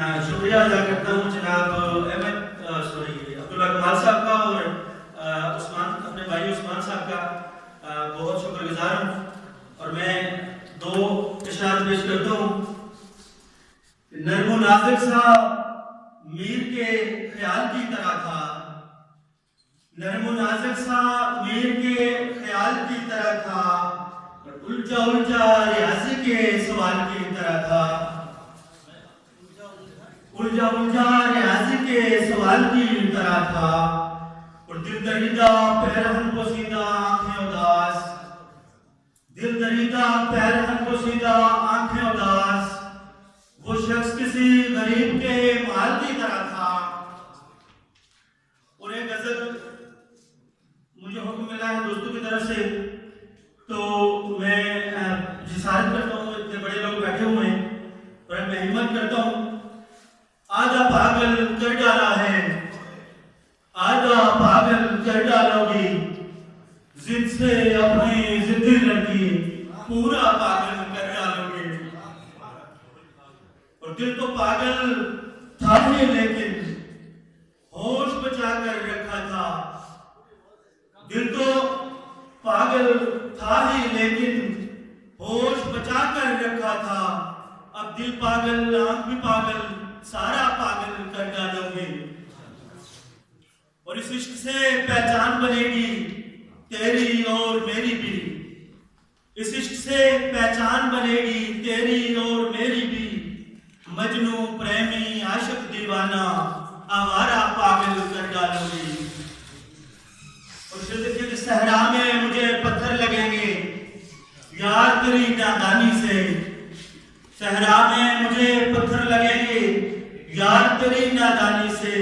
शुक्रिया अदा करता हूँ जनाब अब्दुल्ला कमाल साहब का और अपने भाई उस्मान साहब का बहुत शुक्रगुजार हूँ। और मैं दो इशार पेश करता हूँ। नरमो नाज़िक सा मीर के ख्याल की तरह था, नरमो नाज़िक सा मीर के ख्याल की तरह था, उलझा उलझा रियाजी के सवाल की तरह था, उलझा उलझा रियाजी के सवाल की तरह था। और दिल दरीदा पैरहन को सीधा आंखें उदास, दिल दरीदा पैरहन को सीधा आंखें उदास, वो शख्स किसी गरीब के माल की तरह था। और एक गजल मुझे हुक्म मिला है दोस्तों की तरफ से, तो मैं जिसारत करता हूँ। इतने बड़े लोग बैठे हुए हैं और मैं हिम्मत करता हूँ। आधा पागल कर डाला है, आधा पागल कर डालोगी, जिद से अपनी जिद्दी लड़की पूरा पागल कर डालोगे। और दिल तो पागल था ही लेकिन होश बचा कर रखा था, दिल तो पागल था ही लेकिन होश बचा कर रखा था। अब दिल पागल आंख भी पागल सारा पागल कर डालोगे। और इस इश्क से पहचान बनेगी तेरी और मेरी भी, इस इश्क से पहचान बनेगी तेरी और मेरी भी। मजनू प्रेमी आशिक दीवाना आवारा पागल कर डालोगे। और फिर देखिए कि सहरा में मुझे पत्थर लगेंगे यार तेरी नादानी से, सहरा में मुझे पत्थर लगेंगे यार तेरी नादानी से।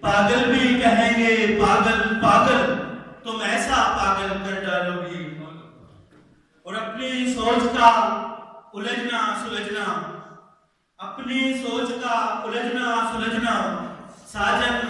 पागल भी कहेंगे पागल पागल, तुम ऐसा पागल कर डालोगी। और अपनी सोच का उलझना सुलझना, अपनी सोच का उलझना सुलझना, साजन